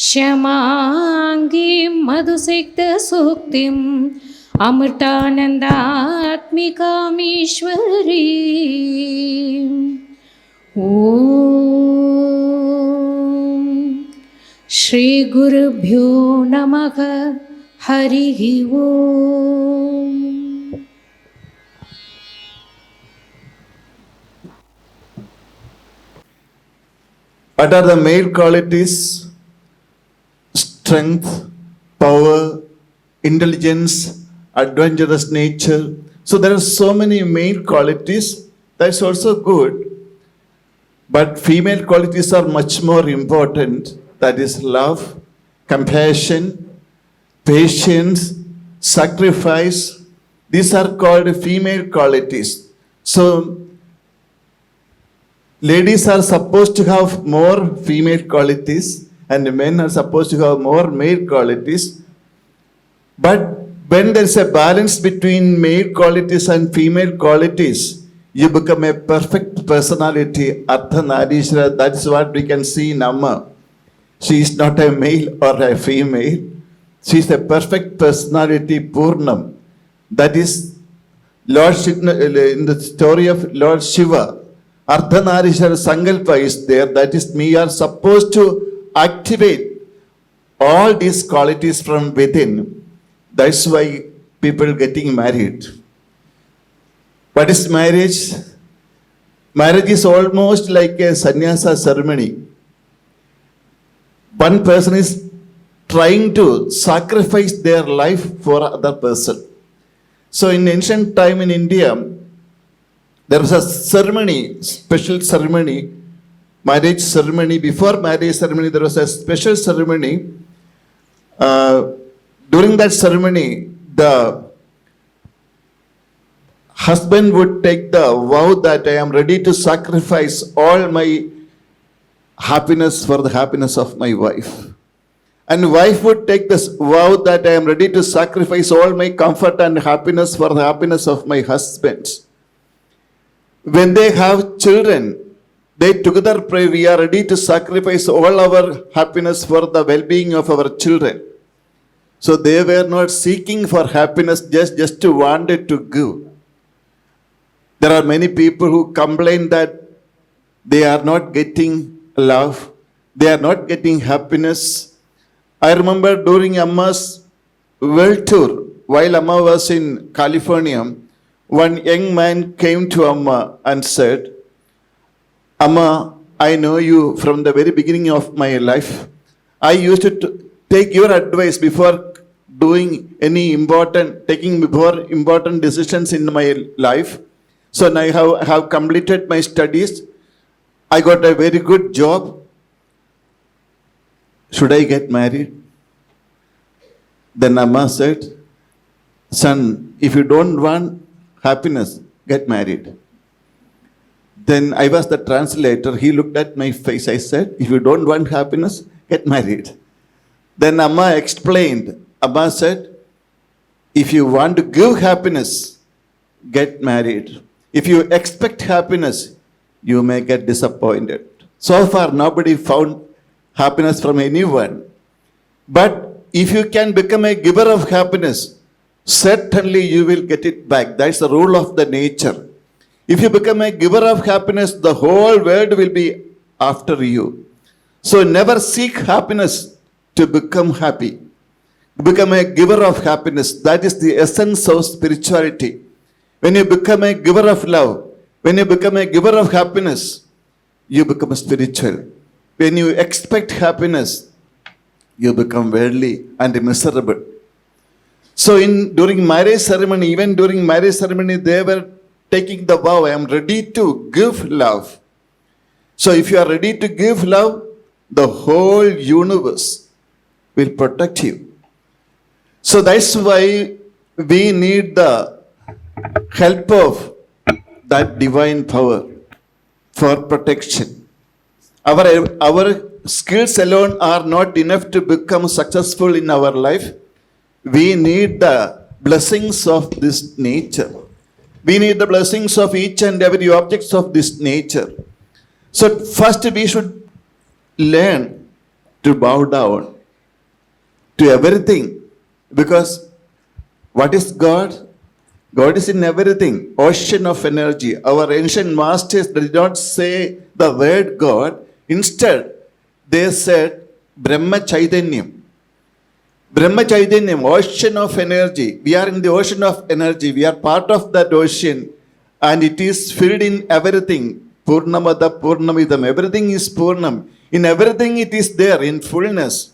क्षमाङ्गीं मधुसिक्तसूक्तिम् अमृतानन्दात्मिकामीश्वरीम् ॐ श्रीगुरुभ्यो नमः हरिः ओम्. What are the male qualities? Strength, power, intelligence, adventurous nature. So there are so many male qualities. That's also good. But female qualities are much more important. That is love, compassion, patience, sacrifice. These are called female qualities. So ladies are supposed to have more female qualities and men are supposed to have more male qualities. But when there is a balance between male qualities and female qualities, you become a perfect personality, Ardhanarishwara. That's what we can see in Amma. She is not a male or a female. She is a perfect personality, Purnam. That is Lord in the story of Lord Shiva. Ardhanarishwara Sankalpa is there. That is, we are supposed to activate all these qualities from within. That's why people getting married. What is marriage? Marriage is almost like a sannyasa ceremony. One person is trying to sacrifice their life for other person. So in ancient time in India, there was a ceremony, special ceremony, marriage ceremony. Before marriage ceremony, there was a special ceremony. During that ceremony, the husband would take the vow that I am ready to sacrifice all my happiness for the happiness of my wife. And wife would take this vow that I am ready to sacrifice all my comfort and happiness for the happiness of my husband. When they have children, they together pray, we are ready to sacrifice all our happiness for the well-being of our children. So they were not seeking for happiness, just to wanted to give. There are many people who complain that they are not getting love, they are not getting happiness. I remember during Amma's world tour, while Amma was in California, one young man came to Amma and said, Amma, I know you from the very beginning of my life. I used to take your advice before taking important decisions in my life. So now I have completed my studies. I got a very good job. Should I get married? Then Amma said, son, if you don't want happiness, get married. Then I was the translator. He looked at my face. I said, if you don't want happiness, get married. Then Amma explained. Amma said, if you want to give happiness, get married. If you expect happiness, you may get disappointed. So far, nobody found happiness from anyone. But if you can become a giver of happiness, certainly you will get it back. That's the rule of the nature. If you become a giver of happiness, the whole world will be after you. So never seek happiness to become happy. Become a giver of happiness. That is the essence of spirituality. When you become a giver of love, when you become a giver of happiness, you become spiritual. When you expect happiness, you become worldly and miserable. So during marriage ceremony, even during marriage ceremony, they were taking the vow, I am ready to give love. So if you are ready to give love, the whole universe will protect you. So that's why we need the help of that divine power for protection. Our skills alone are not enough to become successful in our life. We need the blessings of this nature. We need the blessings of each and every objects of this nature. So first we should learn to bow down to everything. Because what is God? God is in everything, ocean of energy. Our ancient masters did not say the word God. Instead, they said Brahma Chaitanyam. Brahma Chaitanyam, ocean of energy. We are in the ocean of energy. We are part of that ocean, and it is filled in everything. Purnamada Purnamidam. Everything is Purnam. In everything it is there in fullness.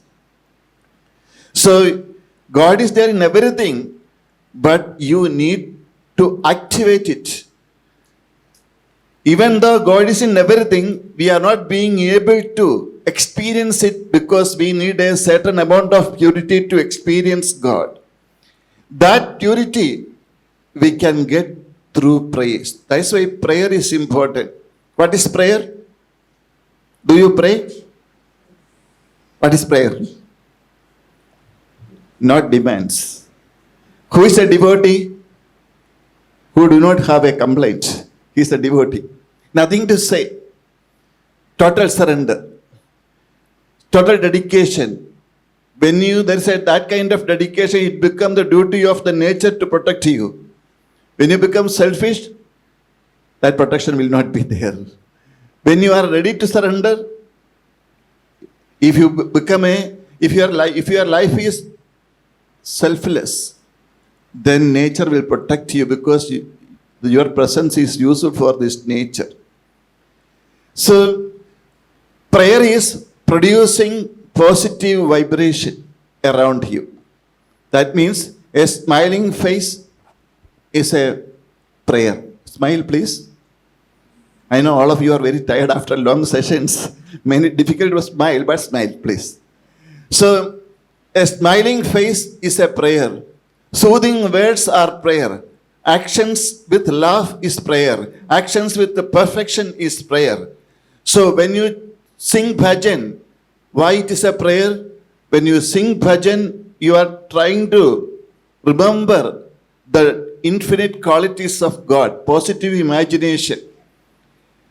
So God is there in everything, but you need to activate it. Even though God is in everything, we are not being able to experience it because we need a certain amount of purity to experience God. That purity we can get through prayers. That's why prayer is important. What is prayer? Do you pray? What is prayer? Not demands. Who is a devotee? Who do not have a complaint. He is a devotee. Nothing to say. Total surrender. Total dedication. When there is that kind of dedication, it becomes the duty of the nature to protect you. When you become selfish, that protection will not be there. When you are ready to surrender, if your life is selfless, then nature will protect you because your presence is useful for this nature. So, prayer is producing positive vibration around you. That means a smiling face is a prayer. Smile, please. I know all of you are very tired after long sessions. Many difficult to smile, but smile, please. So, a smiling face is a prayer. Soothing words are prayer. Actions with love is prayer. Actions with the perfection is prayer. So when you sing bhajan, why it is a prayer? When you sing bhajan, you are trying to remember the infinite qualities of God. Positive imagination.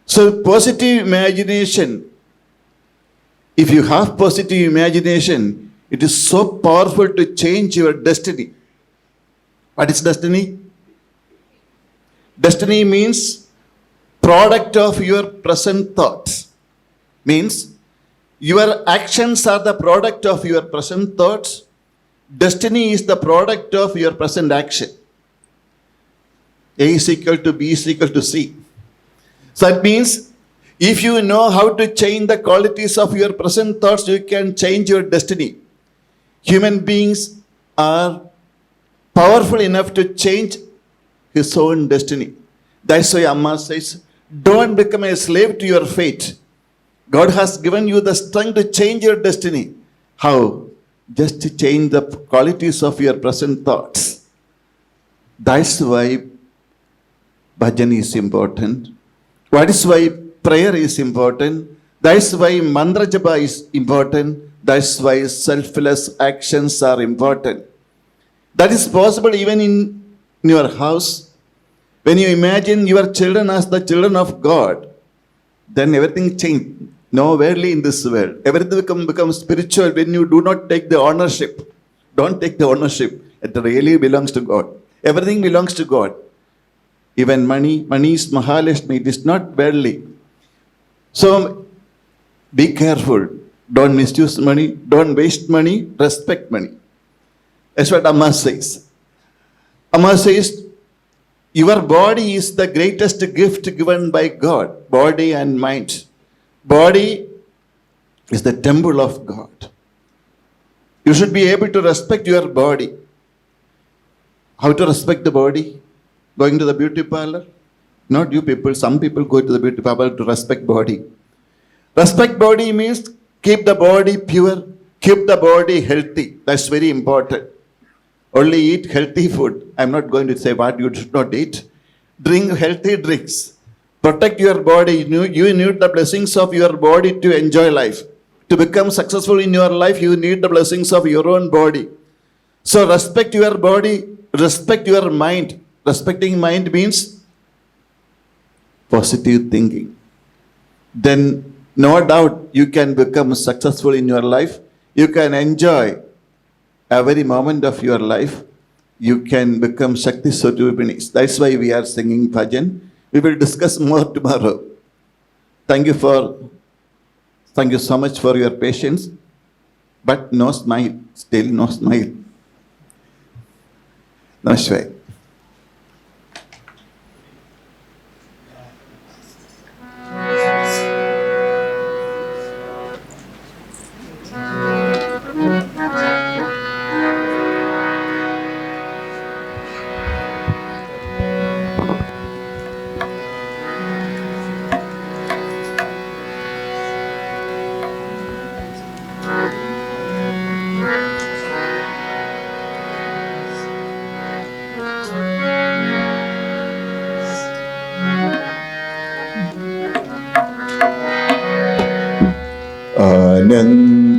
So positive imagination, if you have positive imagination, it is so powerful to change your destiny. What is destiny? Destiny means product of your present thoughts. Means your actions are the product of your present thoughts. Destiny is the product of your present action. A is equal to B is equal to C. So that means if you know how to change the qualities of your present thoughts, you can change your destiny. Human beings are powerful enough to change his own destiny. That's why Amma says, don't become a slave to your fate. God has given you the strength to change your destiny. How? Just to change the qualities of your present thoughts. That's why bhajan is important. That is why prayer is important. That's why mantra japa is important. That's why selfless actions are important. That is possible even in your house. When you imagine your children as the children of God, then everything changes. No worldly in this world. Everything becomes spiritual when you do not take the ownership. Don't take the ownership. It really belongs to God. Everything belongs to God. Even money is Mahalakshmi. It is not worldly. So be careful. Don't misuse money. Don't waste money. Respect money. That's what Amma says. Amma says, your body is the greatest gift given by God. Body and mind. Body is the temple of God. You should be able to respect your body. How to respect the body? Going to the beauty parlor? Not you people. Some people go to the beauty parlor to respect body. Respect body means keep the body pure, keep the body healthy. That's very important. Only eat healthy food. I'm not going to say what you should not eat. Drink healthy drinks. Protect your body. You need the blessings of your body to enjoy life. To become successful in your life, you need the blessings of your own body. So respect your body, respect your mind. Respecting mind means positive thinking. Then no doubt you can become successful in your life. You can enjoy every moment of your life. You can become Shakti Swaroopinis. That's why we are singing bhajan. We will discuss more tomorrow. Thank you so much for your patience. But no smile, still no smile. Namaste.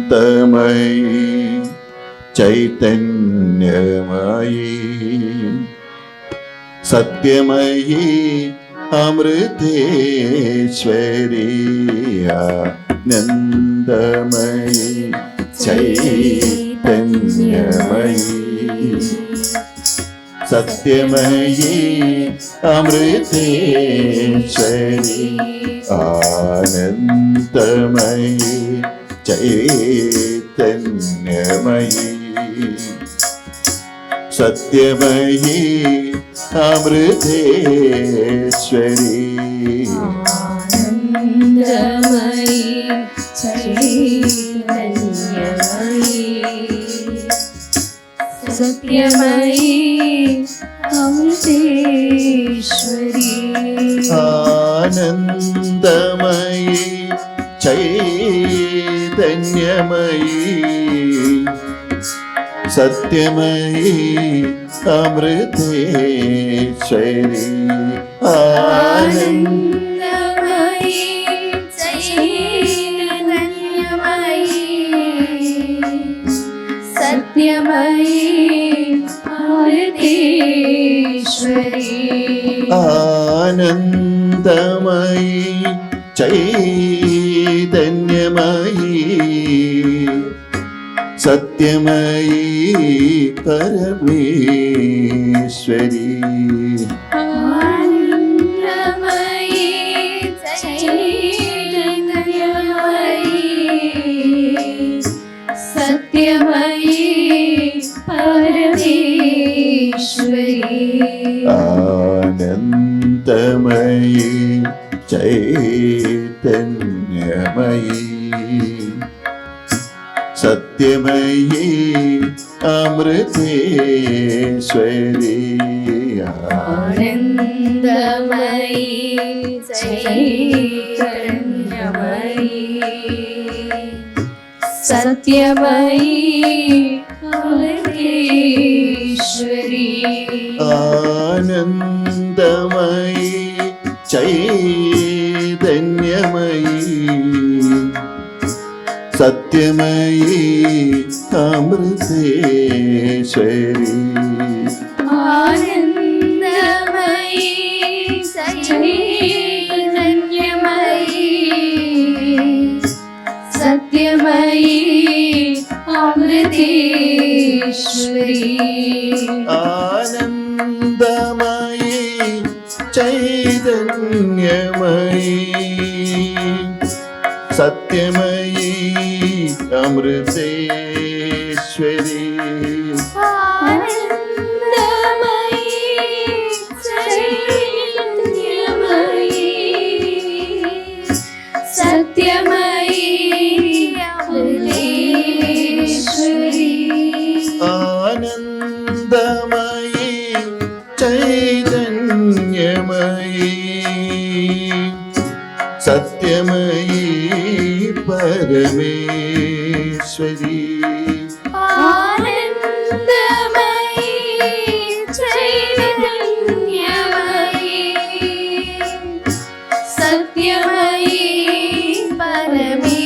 అనంతమయీ చైతన్యమయీ సత్యమయీ అమృతేశ్వరీ ఆనందమయీ చైతన్యమయీ సత్యమయీ అమృతేశ్వరీ ఆనందమయీ చైతన్యమయీ సత్యమయీ అమృతేశ్వరీ ఆనందమయీ చైతన్యమయీ సత్యమయీ అమృతేశ్వరీ ఆనందమయీ చైతన్యమయీ సత్యమయీ అమృతేశ్వరీ ఆనందమయీ చైతన్యమయీ సత్యమయీ అమృతేశ్వరీ ఆనందమయీ చైతన్యమయీ సత్యమయీ Parameshwari ఆనందమయీ చైతన్యమయీ సత్యమయీ Parameshwari ఆనందమయీ చైతన్యమయీ సత్యమయీ అమృతేశ్వరీ ఆనందమయీ చైతన్యమయీ సత్యమయీ అమృతేశ్వరీ ఆనందమయీ చైతన్యమయీ సత్యమయీ అమృతేశ్వరీ ఆనందమయీ చైతన్యమయీ సత్యమయీ అమృతేశ్వరీ ఆనందమయీ చైతన్యమయీ సత్యమయీ అమృతేశ్వరీ ఆనందమయీ చైతన్యమయీ సత్యమయీ అమృతేశ్వరీ ఆనందమయీ చైతన్యమయీ సత్యమయీ Parameshwari ఆనందమయీ చైతన్యమయీ సత్యమయీ Parameshwari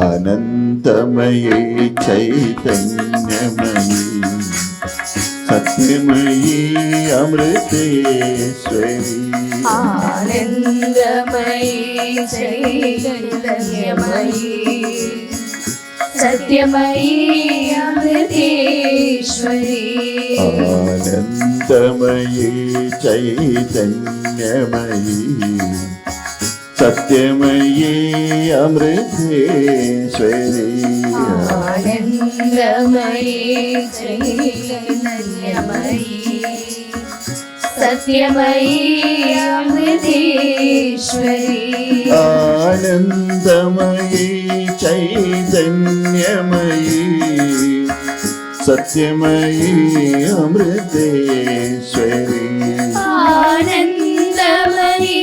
అనంతమయీ చైతన్యమయీ സത്യമയീ Amriteshwari ആനന്ദമയി Chaithanyamayi സത്യമയി Amriteshwari ആനന്ദമയീ ചൈതന്യമയീ സത്യമയീ Amriteshwari ആനന്ദമയി Chaithanyamayi സത്യമയി Amriteshwari ആനന്ദമയീ ചൈതന്യമയീ സത്യമയീ Amriteshwari ആനന്ദമയി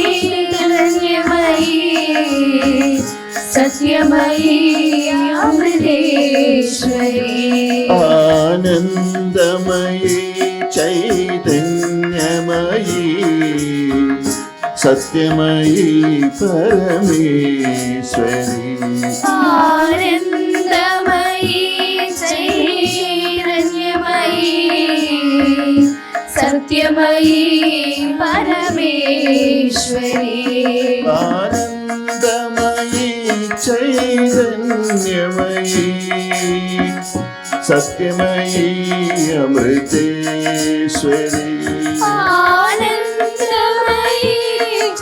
Chaithanyamayi സത്യമയി Amriteshwari ആനന്ദമയീ ചൈതന്യമയീ സത്യമയീ Parameshwari ആനന്ദമയി Chaithanyamayi സത്യമയി Parameshwari ആനന്ദമയീ ചൈതന്യമയീ സത്യമയീ Amriteshwari ആനന്ദമയി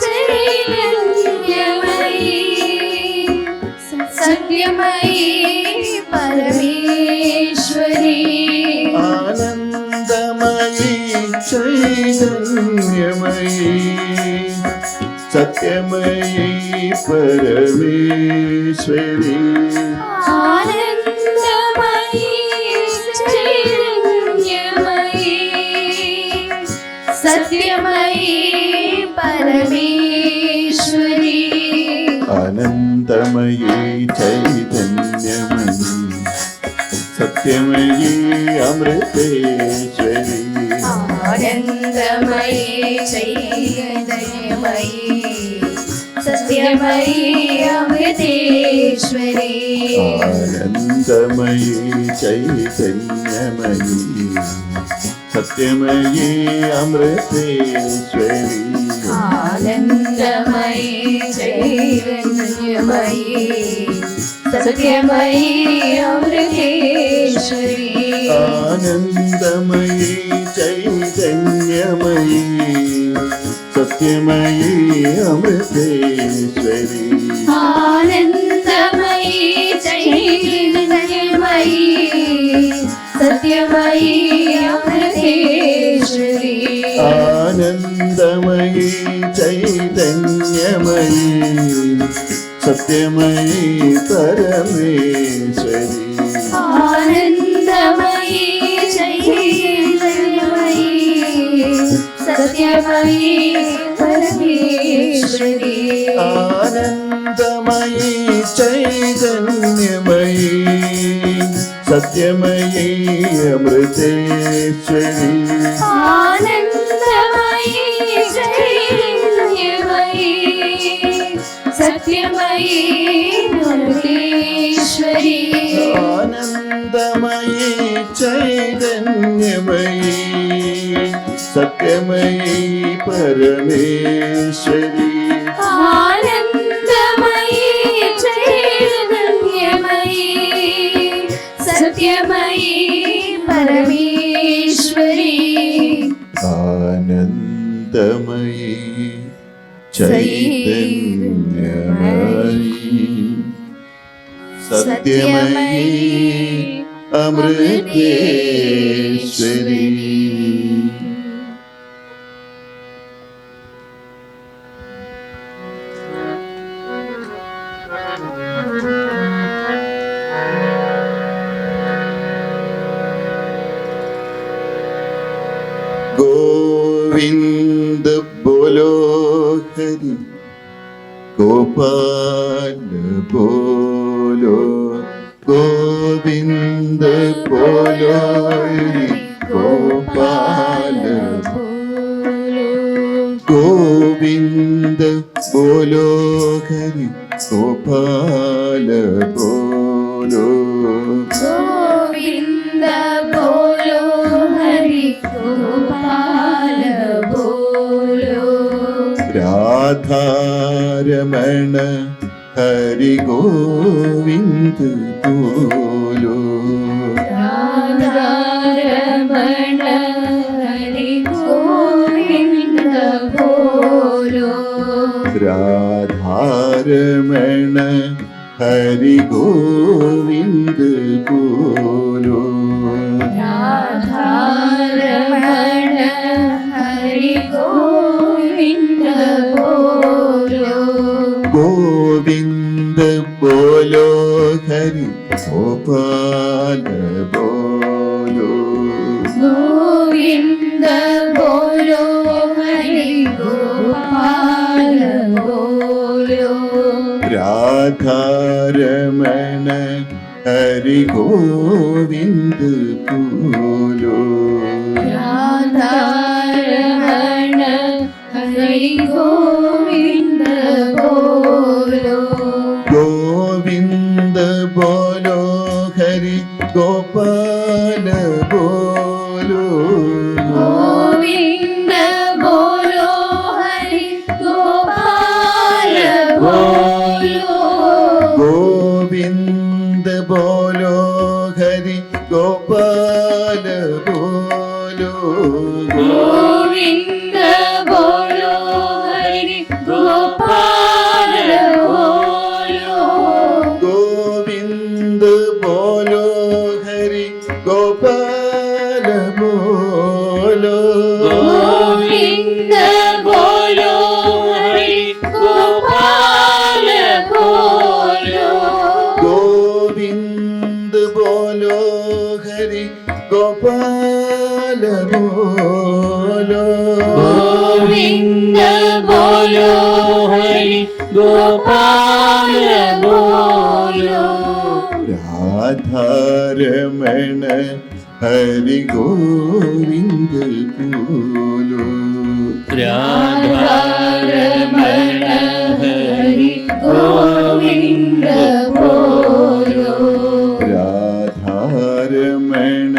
Chaithanyamayi സത്യമയി Parameshwari ആനന്ദമയീ ചൈതന്യമയീ സത്യമയീ Parameshwari ആനന്ദമയി Chaithanyamayi സത്യമയി Parameshwari അനന്തമയീ ചൈതന്യമയീ സത്യമയീ Amriteshwari ആനന്ദമയി Chaithanyamayi സത്യമയി Amriteshwari ആനന്ദമയീ ചൈതന്യമയീ സത്യമയീ Amriteshwari ആനന്ദമയി Chaithanyamayi സത്യമയി Amriteshwari ആനന്ദമയീ ചൈതന്യമയീ സത്യമയീ Amriteshwari ആനന്ദമയി Chaithanyamayi സത്യമയി Amriteshwari ആനന്ദമയീ ചൈതന്യമയീ സത്യമയീ Parameshwari ആനന്ദമയി Chaithanyamayi സത്യമയി Parameshwari ആനന്ദമയീ ചൈതന്യമയീ സത്യമയീ Amriteshwari ആനന്ദമയി Chaithanyamayi സത്യമയി Amriteshwari ആനന്ദമയീ ചൈതന്യമയീ സത്യമയീ Parameshwari ആനന്ദമയി Chaithanyamayi സത്യമയി Parameshwari ആനന്ദമയീ ചൈതന്യമയീ സത്യമയീ Amriteshwari Govind बोलो हरि गोपाल बोलो गोविंद बोलो हरि गोपाल गोविंद बोलो हरि गोपाल बोलो गोविंद बोलो रमण हरि गोविंद बोलो। राधा रमण हरि गोविंद बोलो। राधा रमण हरि गोविंद बोलो। राधा रमण हरि गोविंद बोलो। गोविंद बोलो हरि गोपाल बोलो। गोविंद बोलो हरि गोपाल बोलो। राधा रमण हरि गोविंद बोलो। राधा रमण हरि गोविंद बोलो। गोविंद बोलो हरि गोपाल बोलो। गोविंद बोलो हरि गोपाल बोलो। गोविंद बोलो हरि गोपाल बोलो। गोविंद बोलो हरि गोपाल बोलो। गोविंद बोलो हरि गोपाल बोलो। गोविंद बोलो हरि गोपाल बोलो। गोविंद बोलो हरि गोपाल बोलो। गोविंद बोलो हरि गोपाल बोलो। राधा रमण हरि गोविंद बोलो। राधा रमण हरि गोविंद बोलो। राधा रमण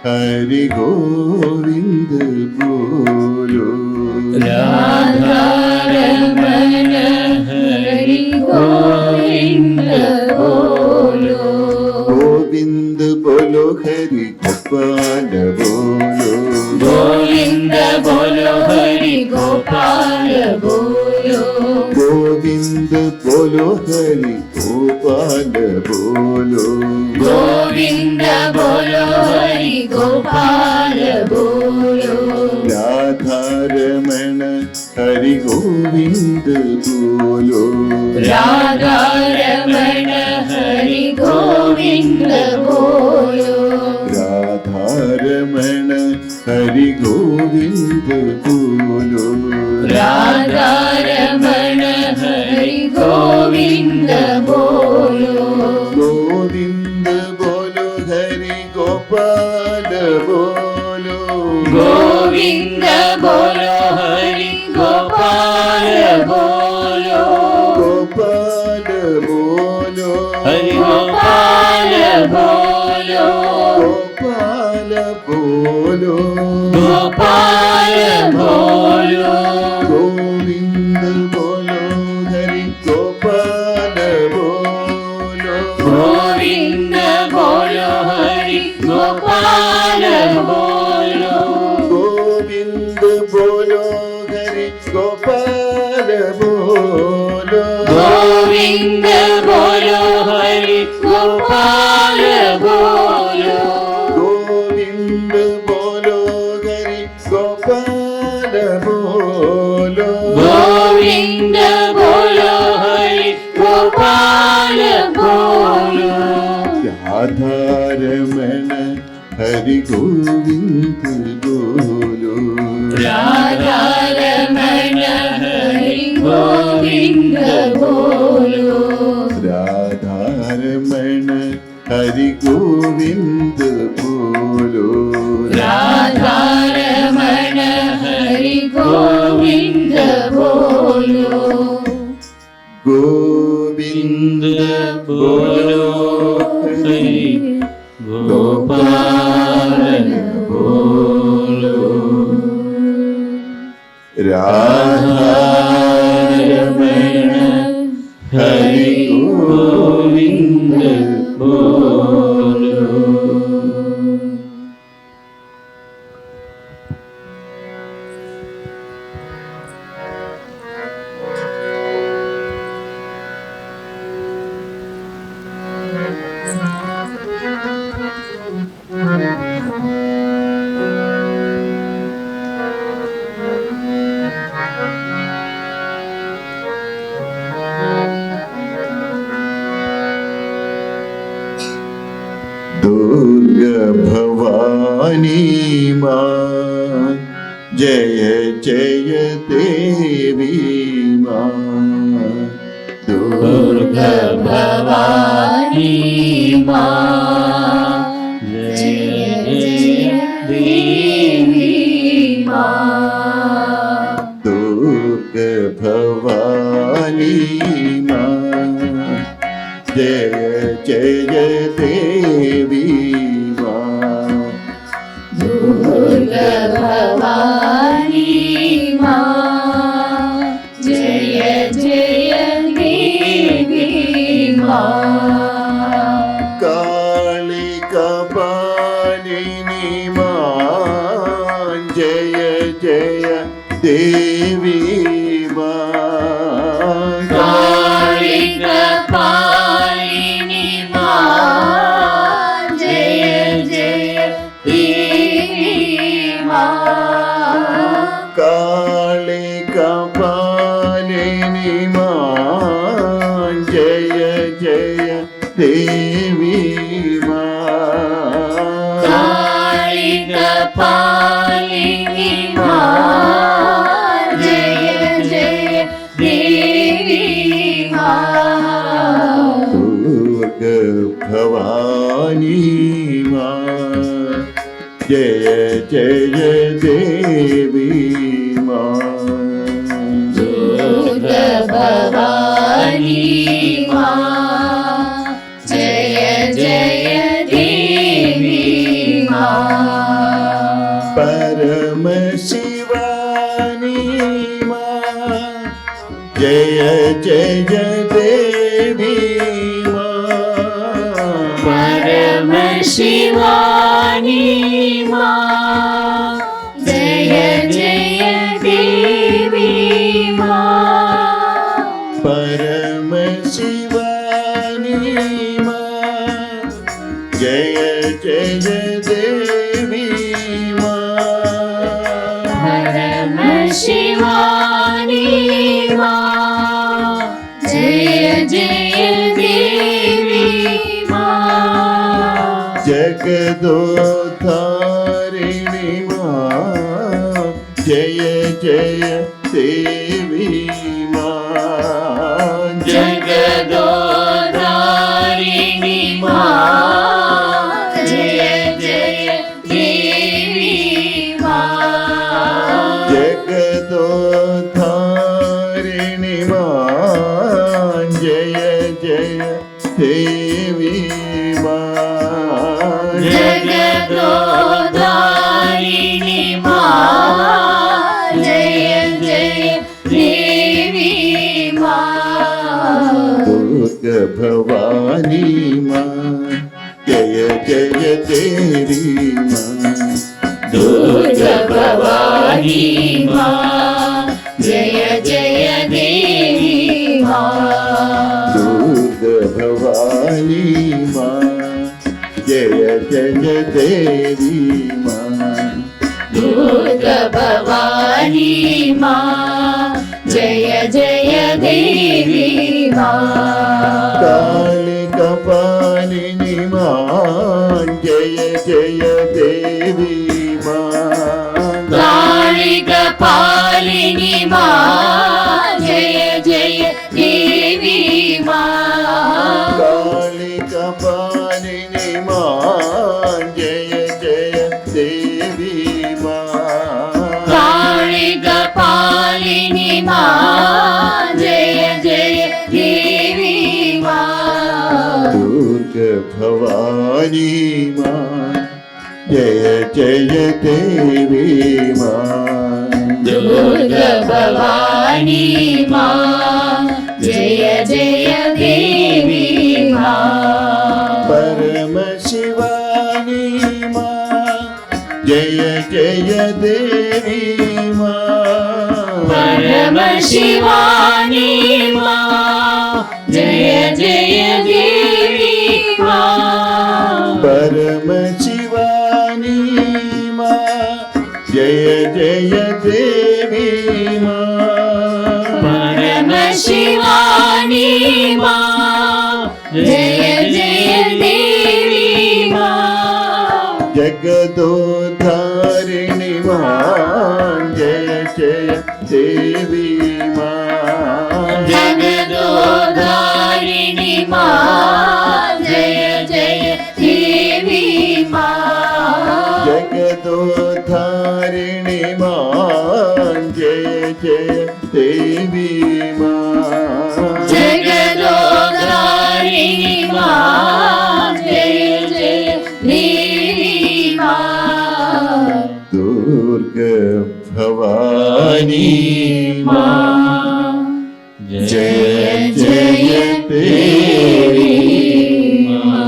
हरि गोविंद बोलो। राधा रमण हरि गोविंद बोलो। गोविंद बोलो हरि गोपाल बोलो। गोविंद बोलो हरि गोपाल बोलो। गोविंद बोलो हरि गोपाल बोलो। गोविंद बोलो हरि गोपाल बोलो। राधा रमण हरि गोविंद बोलो। राधा रमण हरि गोविंद बोलो। राधा रमण हरि गोविंद बोलो। राधा रमण हरि गोविंद बोलो। गोविंद बोलो हरि गोपाल बोलो। गोविंद बोलो हरि गोपाल बोलो। गोपाल बोलो। हरि गोपाल बोलो। गोपाल बोलो। गोपाल बोलो। गोविंद बोलो हरि गोपाल बोलो। गोविंद बोलो हरि गोपाल बोलो। गोविंद बोलो हरि गोपाल बोलो। गोविंद बोलो हरि गोपाल बोलो। गोविंद बोलो हरि गोपाल बोलो। गोविंद बोलो हरि गोपाल बोलो। राधा रमण हरि गोविंद बोलो। राधा रमण हरि गोविंद बोलो। राधा रमण हरि गोविंद बोलो। राधा रमण हरि गोविंद बोलो। गोविंद बोलो हरि गोपाल बोलो। राधा रमण हरि गोविंद बोलो। दुर्गा भवानी माँ जय जय देवी माँ। दुर्गा भवानी माँ जय जय देवी माँ। दुर्गा भवानी माँ जय जय देवी माँ। दुर्गा भवानी माँ जय जय देवी माँ। काली कपालिनी माँ जय जय देवी माँ। काली कपालिनी माँ जय जय देवी माँ। काली कपालिनी माँ जय जय देवी माँ। काली कपालिनी माँ जय जय देवी माँ। दुर्गा भवानी माँ जय जय देवी माँ। दुर्गा भवानी माँ जय जय देवी माँ। परम शिवानी माँ जय जय देवी माँ। परम शिवानी माँ जय जय देवी माँ। परम शिवानी माँ जय जय देवी माँ। परम शिवानी माँ जय जय देवी माँ। जगदोद्धारिणी माँ जय जय देवी माँ। जगदोद्धारिणी माँ जय जय देवी माँ। जगदोद्धारिणी माँ जय जय देवी माँ। जगदोद्धारिणी माँ जय जय देवी माँ। दुर्गा भवानी माँ जय जय देवी माँ। दुर्गा भवानी माँ जय जय देवी माँ। दुर्गा भवानी माँ जय जय देवी माँ। दुर्गा भवानी माँ जय जय देवी माँ। काली कपालिनी माँ जय जय देवी माँ। काली कपालिनी माँ जय जय देवी माँ। काली कपालिनी माँ जय जय देवी माँ। काली कपालिनी माँ जय जय देवी माँ। दुर्गा भवानी माँ जय जय देवी माँ। दुर्गा भवानी माँ जय जय देवी माँ। परम शिवानी माँ जय जय देवी माँ। परम शिवानी माँ जय जय देवी माँ। परम शिवानी माँ जय जय देवी माँ। परम शिवानी माँ जय जय देवी माँ। जगदोद्धारिणी माँ जय जय देवी माँ। जगदोद्धारिणी माँ जय जय देवी माँ। जगदोद्धारिणी माँ जय जय देवी माँ। जगदोद्धारिणी माँ जय जय देवी माँ। दुर्गा भवानी माँ जय जय देवी माँ।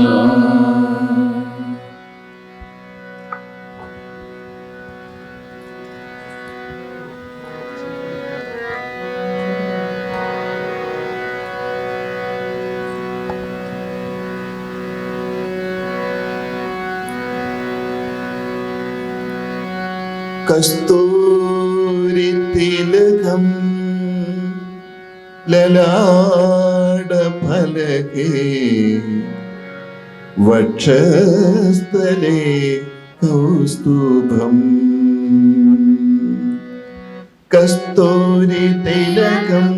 कस्तूरी तिलकं ललाटफलके वक्षस्थले कौस्तुभम्। कस्तूरी तिलकं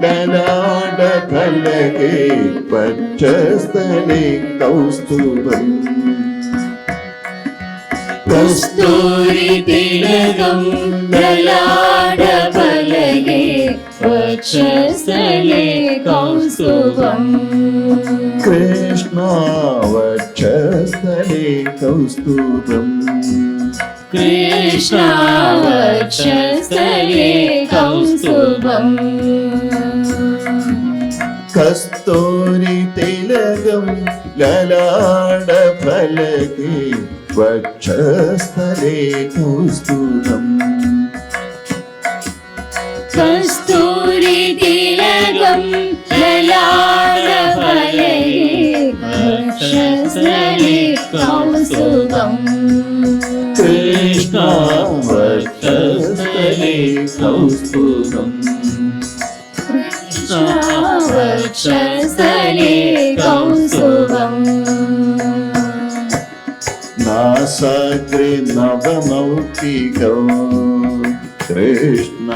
ललाटफलके वक्षस्थले कौस्तुभम्। कस्तूरी तिलकं ललाटफलके वक्षस्थले कौस्तुभम्। कृष्णा वक्षस्थले कौस्तुभम्। कृष्णा वक्षस्थले कौस्तुभम्। कस्तूरी तिलकं ललाटफलके वक्षस्थले कौस्तुभम्। कस्तूरी तिलकं ललाटफलके वक्षस्थले कौस्तुभम्। कृष्णा वक्षस्थले कौस्तुभम्। कृष्णा वक्षस्थले कौस्तुभम्। नासाग्रे नवमौक्तिकौ कृष्ण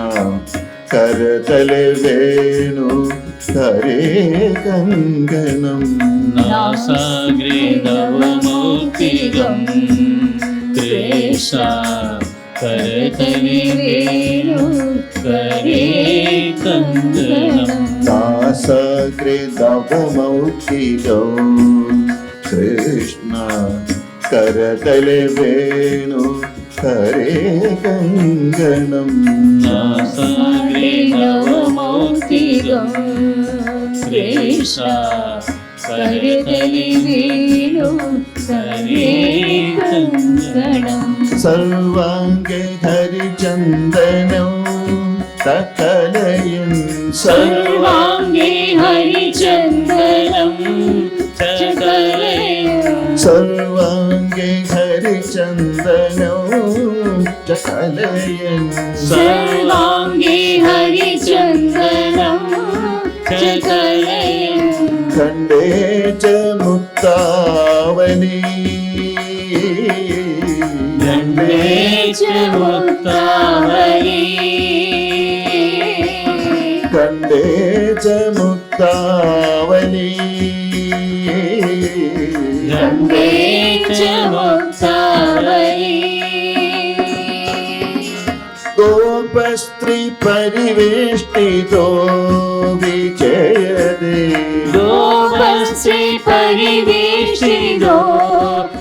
करतले वेणु करे कङ्कणम्। नासाग्रे नवमौक्तिकं कृष्ण करतले वेणु करे कङ्कणम्। नासाग्रे नवमौक्तिकौ कृष्ण करतले वेणु करे कङ्कणम्। नासाग्रे नवमौक्तिकं कृष्ण करतले वेणु करे कङ्कणम्। सर्वाङ्गे हरिचन्दनौ सकलयन् सर्वाङ्गे हरिचन्दनं सकलयन्। सर्वाङ्गे हरिचन्दनौ सकलयन्। सर्वाङ्गे हरिचन्दनं सकलयन्। खण्डे च मुक्तावली खण्डे च मुक्तावली खण्डे च मुक्तावली खण्डे च मुक्तावली। गोपस्त्री परिवेष्टितो विजयते गोपस्त्री परिवेष्टितो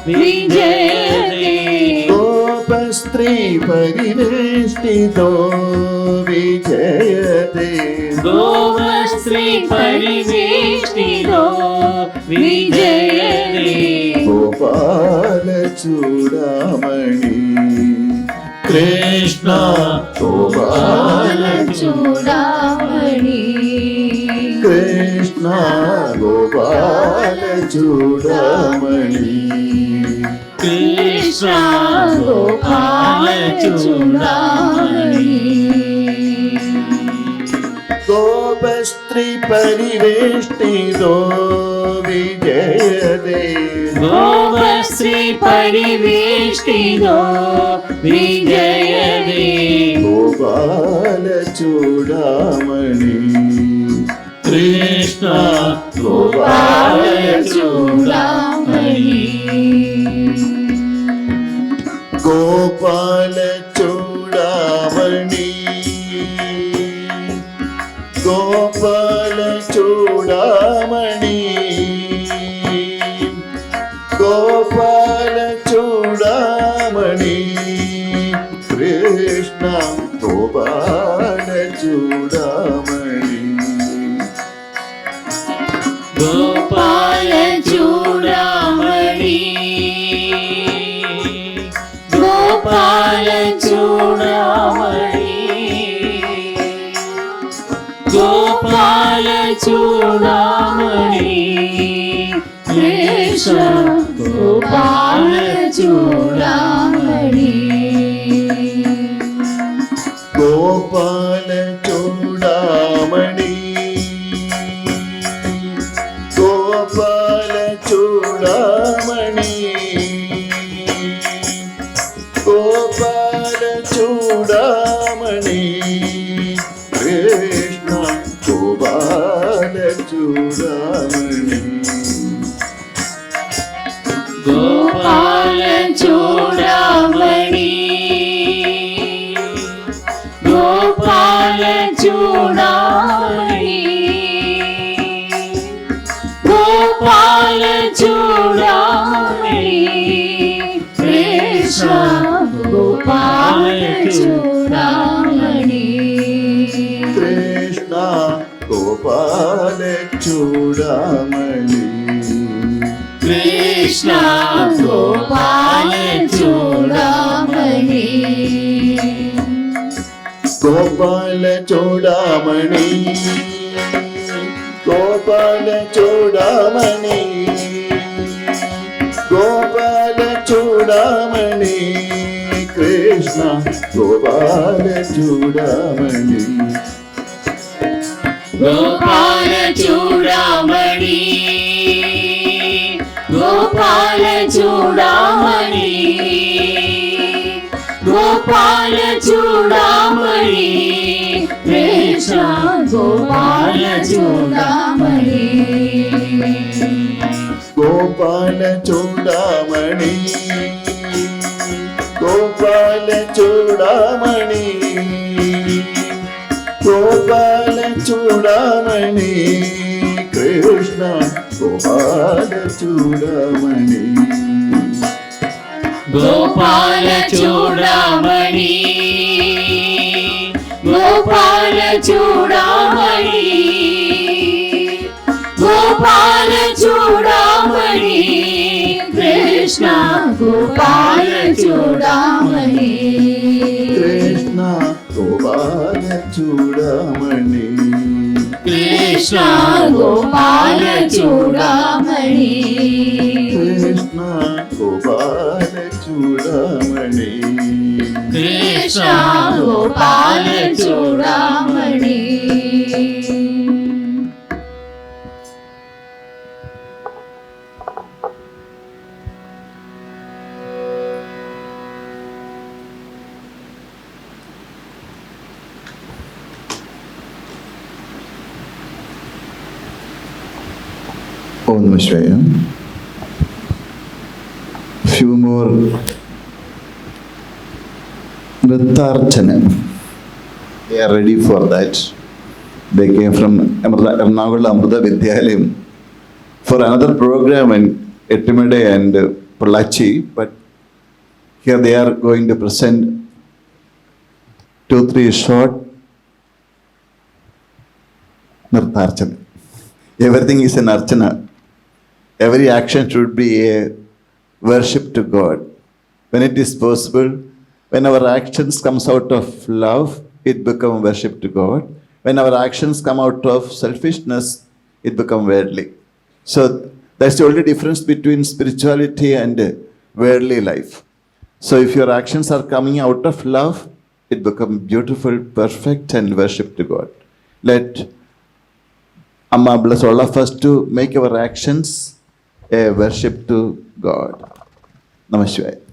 विजयते गोपस्त्री परिवेष्टितो विजयते गोपस्त्री గోపశ్రీ పరివేష్టితో విజయదే Gopala చూడమణి Krishna Gopala చూడమణి Krishna Gopala చూడమణి Krishna Gopala చూడమణి గోపస్త్రీ పరివేష్టితో విజయదే గోపశ్రీ పరివేష్టితో విజయదే Gopala చూడమణి Krishna Gopala చూడమణి Gopala చూడమణి Gopala చూడమణి Gopala చూడమణి Krishna Gopala చూడమణి Gopala చూడమణి Gopala చూడమణి Gopala చూడమణి Krishna Gopala చూడమణి Gopala చూడమణి Gopala చూడమణి Gopala చూడమణి Krishna Gopala చూడమణి Gopala చూడమణి Gopala చూడమణి Gopala చూడమణి Krishna Gopala చూడమణి Krishna Gopala చూడమణి Krishna Gopala చూడమణి Gopala చూడమణి Gopala చూడమణి Gopala చూడమణి Krishna Gopala చూడమణి Gopala చూడమణి Gopala చూడమణి Gopala చూడమణి Krishna Gopala చూడమణి Gopala చూడమణి Gopala చూడమణి Gopala చూడమణి Krishna Gopala చూడమణి Gopala చూడమణి Gopala చూడమణి Gopala చూడమణి Krishna Gopala చూడమణి Krishna Gopala చూడమణి Krishna Gopala చూడమణి Krishna Gopala చూడమణి Krishna Gopala చూడమణి Om Namah Shivaya. Few more Nrittarchana. They are ready for that. They came from Ernakulam Amrita Vidyalayam for another program in Ettimade and Pollachi, but here they are going to present 2-3 short Nirtarchana. Everything is an archana. Every action should be a worship to God. When it is possible, when our actions comes out of love, it becomes worship to God. When our actions come out of selfishness, it becomes worldly. So that's the only difference between spirituality and worldly life. So if your actions are coming out of love, it becomes beautiful, perfect, and worship to God. Let Amma bless all of us to make our actions a worship to God. Namah Shivaya.